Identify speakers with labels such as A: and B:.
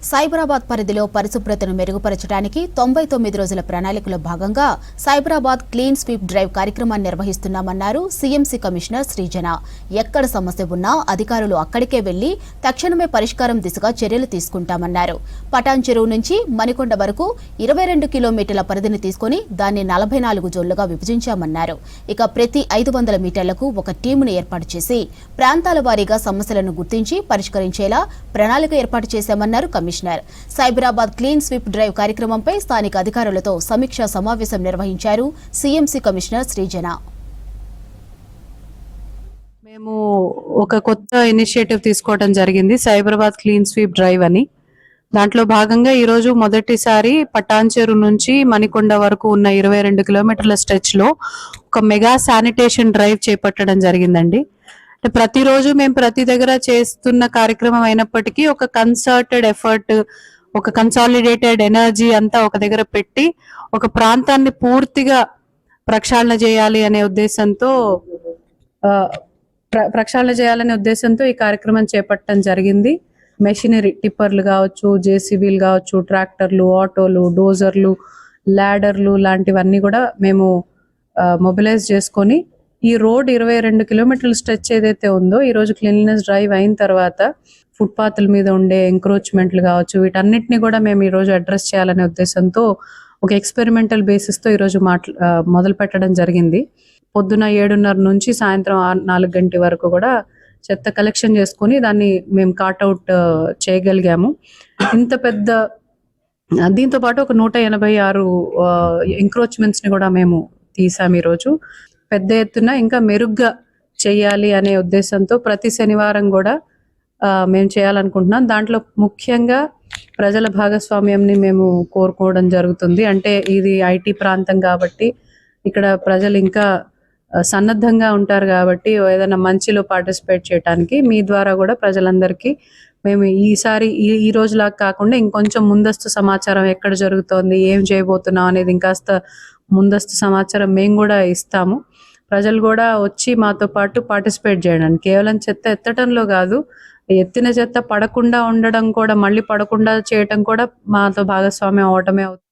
A: సైబరాబాద్ పరిధిలో పరిశుభ్రతను మెరుగుపరచడానికి 99 రోజుల ప్రణాళికలో భాగంగా సైబరాబాద్ క్లీన్ స్వీప్ డ్రైవ్ కార్యక్రమాన్ని నిర్వహిస్తున్నామన్నారు సీఎంసీ కమిషనర్ శ్రీజన. ఎక్కడ సమస్య ఉన్నా అధికారులు అక్కడికే వెళ్లి తక్షణమే పరిష్కారం దిశగా చర్యలు తీసుకుంటామన్నారు. పటాన్ చెరువు నుంచి మణికొండ వరకు 22 కిలోమీటర్ల పరిధిని తీసుకుని దాన్ని 44 జోన్లుగా విభజించామన్నారు. ఇక ప్రతి 500 మీటర్లకు ఒక టీమును ఏర్పాటు చేసి ప్రాంతాల వారీగా సమస్యలను గుర్తించి పరిష్కరించేలా ప్రణాళిక ఏర్పాటు చేశామన్నారు commissioner. Cyberabad clean sweep drive కార్యక్రమంపై స్థానిక అధికారులతో సమీక్షా సమావేశం నిర్వహించారు సీఎంసీ కమిషనర్ శ్రీజన.
B: మేము ఒక కొత్త ఇనిషియేటివ్ తీసుకోవడం జరిగింది, సైబరాబాద్ క్లీన్ స్వీప్ డ్రైవ్ అని. దాంట్లో భాగంగా ఈ రోజు మొదటిసారి పటాన్ చెరువు నుంచి మణికొండ వరకు ఉన్న 22 కిలోమీటర్ల స్ట్రెచ్ లో ఒక మెగా శానిటేషన్ డ్రైవ్ చేపట్టడం జరిగిందండి. ప్రతిరోజు మేము ప్రతి దగ్గర చేస్తున్న కార్యక్రమం అయినప్పటికీ ఒక కన్సర్టెడ్ ఎఫర్ట్, ఒక కన్సాలిడేటెడ్ ఎనర్జీ అంతా ఒక దగ్గర పెట్టి ఒక ప్రాంతాన్ని పూర్తిగా ప్రక్షాళన చేయాలి అనే ఉద్దేశంతో ఈ కార్యక్రమం చేపట్టడం జరిగింది. మెషినరీ టిప్పర్లు కావచ్చు, జేసీబీలు కావచ్చు, ట్రాక్టర్లు, ఆటోలు, డోజర్లు, ల్యాడర్లు లాంటివన్నీ కూడా మేము మొబిలైజ్ చేసుకొని ఈ రోడ్ 22 కిలోమీటర్ల స్ట్రెచ్ ఏదైతే ఉందో ఈ రోజు క్లీన్లీనెస్ డ్రైవ్ అయిన తర్వాత ఫుట్పాత్ల మీద ఉండే ఎంక్రోచ్మెంట్లు కావచ్చు, వీటన్నిటిని కూడా మేము ఈ రోజు అడ్రస్ చేయాలనే ఉద్దేశంతో ఒక ఎక్స్పెరిమెంటల్ బేసిస్ తో ఈ రోజు మొదలు పెట్టడం జరిగింది. పొద్దున 7:30 నుంచి సాయంత్రం 4 గంటల వరకు కూడా చెత్త కలెక్షన్ చేసుకుని దాన్ని మేము కాట్అవుట్ చేయగలిగాము. ఇంత పెద్ద దీంతో పాటు ఒక 186 ఎంక్రోచ్మెంట్స్ ని కూడా మేము తీసాము. ఈరోజు పెద్ద ఎత్తున ఇంకా మెరుగ్గా చేయాలి అనే ఉద్దేశంతో ప్రతి శనివారం కూడా మేము చేయాలనుకుంటున్నాం. దాంట్లో ముఖ్యంగా ప్రజల భాగస్వామ్యంని మేము కోరుకోవడం జరుగుతుంది. అంటే ఇది ఐటీ ప్రాంతం కాబట్టి ఇక్కడ ప్రజలు ఇంకా సన్నద్ధంగా ఉంటారు కాబట్టి ఏదైనా మంచిలో పార్టిసిపేట్ చేయడానికి మీ ద్వారా కూడా ప్రజలందరికీ మేము ఈసారి ఈ రోజులాగా కాకుండా ఇంకొంచెం ముందస్తు సమాచారం ఎక్కడ జరుగుతోంది, ఏం చేయబోతున్నాం అనేది ఇంకాస్త ముందస్తు సమాచారం మేము కూడా ఇస్తాము. ప్రజలు కూడా వచ్చి మాతో పాటు పార్టిసిపేట్ చేయడానికి, కేవలం చెత్త ఎత్తటంలో కాదు, ఎత్తిన చెత్త పడకుండా ఉండడం కూడా, మళ్ళీ పడకుండా చేయటం కూడా మాతో భాగస్వామ్యం అవటమే అవుతుంది.